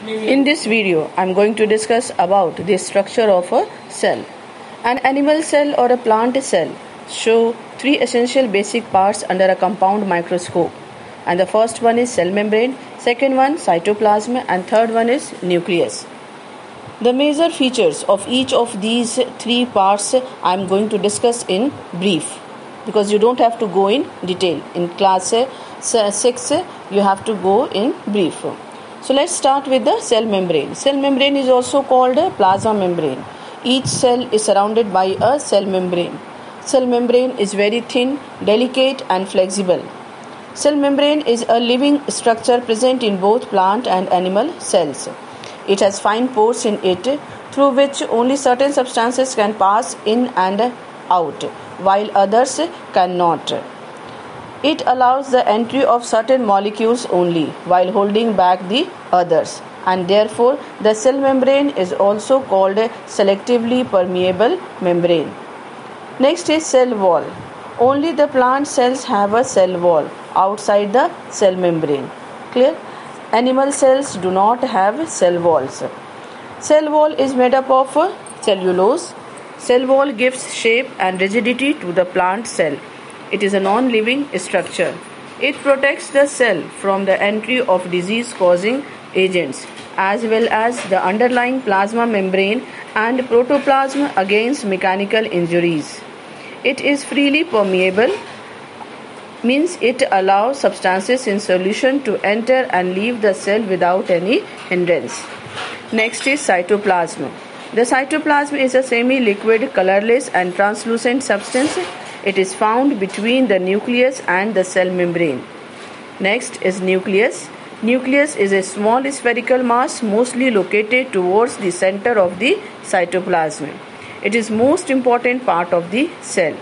In this video, I am going to discuss about the structure of a cell. An animal cell or a plant cell show three essential basic parts under a compound microscope. And the first one is cell membrane, second one cytoplasm, and third one is nucleus. The major features of each of these three parts I am going to discuss in brief, because you don't have to go in detail. In class 6 you have to go in brief. So let's start with the cell membrane. Cell membrane is also called a plasma membrane. Each cell is surrounded by a cell membrane. Cell membrane is very thin, delicate and flexible. Cell membrane is a living structure present in both plant and animal cells. It has fine pores in it through which only certain substances can pass in and out, while others cannot. It allows the entry of certain molecules only, while holding back the others, and therefore the cell membrane is also called a selectively permeable membrane. Next is cell wall. Only the plant cells have a cell wall outside the cell membrane. Clear? Animal cells do not have cell walls. Cell wall is made up of cellulose. Cell wall gives shape and rigidity to the plant cell. It is a non-living structure. It protects the cell from the entry of disease-causing agents, as well as the underlying plasma membrane and protoplasm against mechanical injuries. It is freely permeable, means it allows substances in solution to enter and leave the cell without any hindrance. Next is cytoplasm. The cytoplasm is a semi-liquid, colorless and translucent substance. It is found between the nucleus and the cell membrane. Next is nucleus. Nucleus is a small spherical mass mostly located towards the center of the cytoplasm. It is most important part of the cell.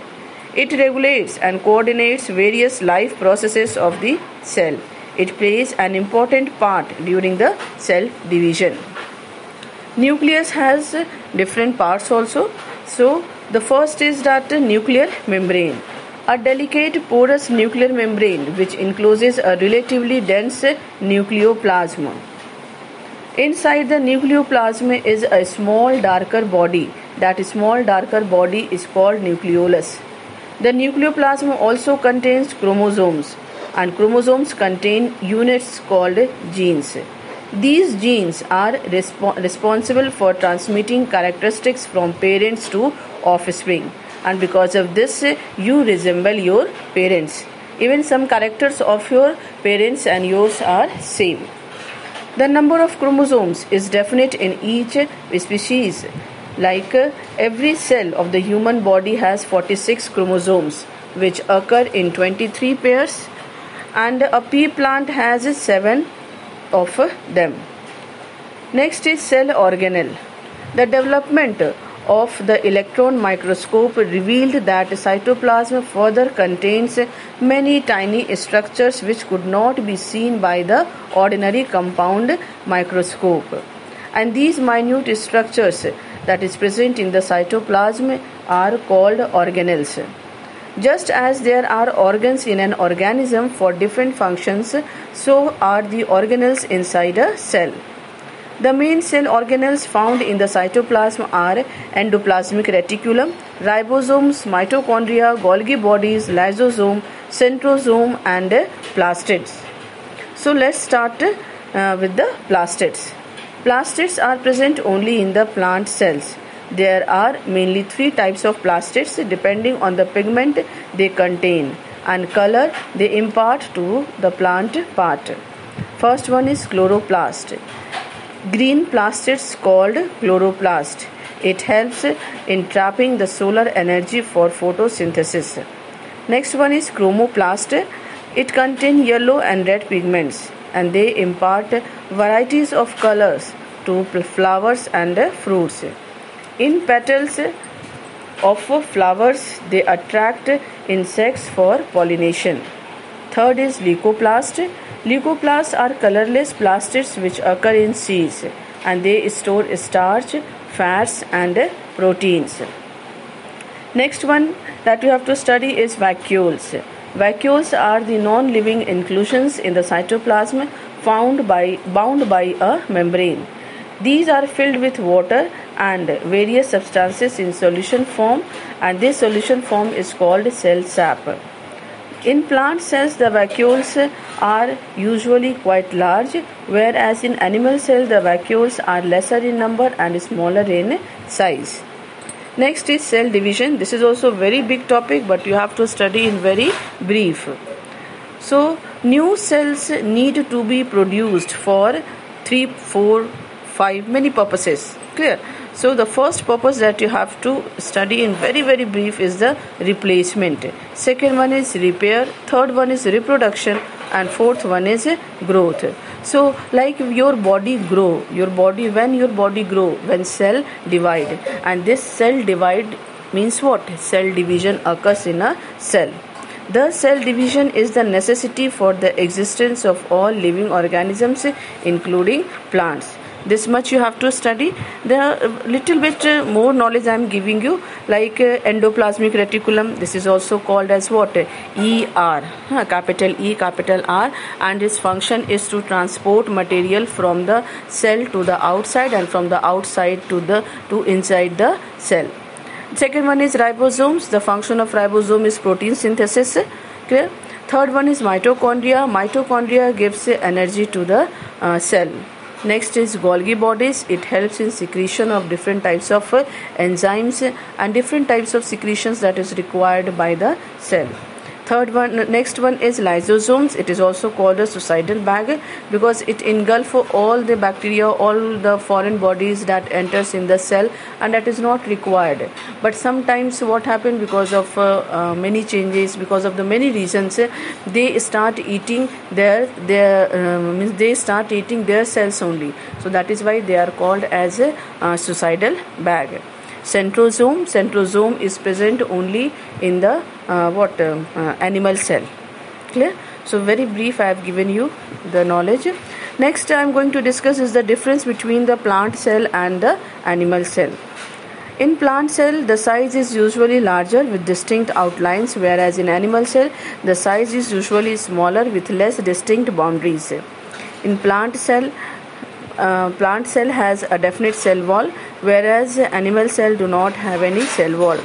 It regulates and coordinates various life processes of the cell. It plays an important part during the cell division. Nucleus has different parts also. So the first is that nuclear membrane, a delicate porous nuclear membrane which encloses a relatively dense nucleoplasm. Inside the nucleoplasm is a small darker body. That small darker body is called nucleolus. The nucleoplasm also contains chromosomes, and chromosomes contain units called genes. These genes are responsible for transmitting characteristics from parents to offspring, and because of this you resemble your parents. Even some characters of your parents and yours are same. The number of chromosomes is definite in each species. Like every cell of the human body has 46 chromosomes, which occur in 23 pairs, and a pea plant has 7 of them. Next is cell organelle. The development of the electron microscope revealed that cytoplasm further contains many tiny structures which could not be seen by the ordinary compound microscope. And these minute structures that is present in the cytoplasm are called organelles. Just as there are organs in an organism for different functions, so are the organelles inside a cell. The main cell organelles found in the cytoplasm are endoplasmic reticulum, ribosomes, mitochondria, Golgi bodies, lysosome, centrosome and plastids. So let's start with the plastids. Plastids are present only in the plant cells. There are mainly 3 types of plastids depending on the pigment they contain and color they impart to the plant part. First one is chloroplast. Green plastids called chloroplast. It helps in trapping the solar energy for photosynthesis. Next one is chromoplast. It contains yellow and red pigments, and they impart varieties of colors to flowers and fruits. In petals of flowers, they attract insects for pollination. Third is leucoplast. Leucoplasts are colorless plastids which occur in seeds, and they store starch, fats and proteins. Next one that we have to study is vacuoles. Vacuoles are the non-living inclusions in the cytoplasm bound by a membrane. These are filled with water and various substances in solution form, and this solution form is called cell sap. In plant cells, the vacuoles are usually quite large, whereas in animal cells, the vacuoles are lesser in number and smaller in size. Next is cell division. This is also a very big topic, but you have to study in very brief. So, new cells need to be produced for 3, 4, 5 many purposes. Clear? So the first purpose that you have to study in very brief is the replacement. Second one is repair. Third one is reproduction, and fourth one is growth. So like your body grow, when cell divide, and this cell divide means what? Cell division occurs in a cell. The cell division is the necessity for the existence of all living organisms, including plants. This much you have to study. There are little bit more knowledge I am giving you, like endoplasmic reticulum. This is also called as what? ER, capital E, capital R, and its function is to transport material from the cell to the outside and from the outside to inside the cell. Second one is ribosomes. The function of ribosome is protein synthesis. Clear? Third one is mitochondria. Mitochondria gives energy to the cell. Next is Golgi bodies. It helps in secretion of different types of enzymes and different types of secretions that is required by the cell. Next one is lysosomes. It is also called a suicidal bag because it engulfs all the bacteria, all the foreign bodies that enters in the cell, and that is not required. But sometimes what happens, because of many changes, because of the many reasons, they start eating their cells only. So that is why they are called as a suicidal bag. Centrosome is present only in the animal cell. Clear? So very brief I have given you the knowledge. Next I am going to discuss is the difference between the plant cell and the animal cell. In plant cell, the size is usually larger with distinct outlines, whereas in animal cell, the size is usually smaller with less distinct boundaries. In plant cell has a definite cell wall, whereas animal cell do not have any cell wall.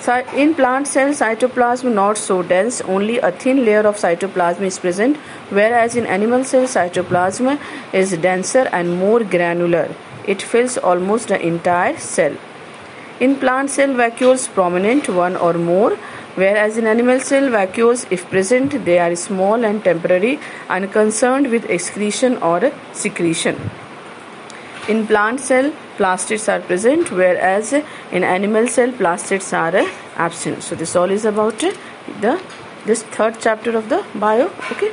So in plant cell, cytoplasm not so dense, only a thin layer of cytoplasm is present, whereas in animal cell, cytoplasm is denser and more granular. It fills almost the entire cell. In plant cell, vacuoles prominent, one or more, whereas in animal cell, vacuoles, if present, they are small and temporary and concerned with excretion or secretion. In plant cell, plastids are present, whereas in animal cell, plastids are absent. So this all is about this third chapter of the bio. Okay.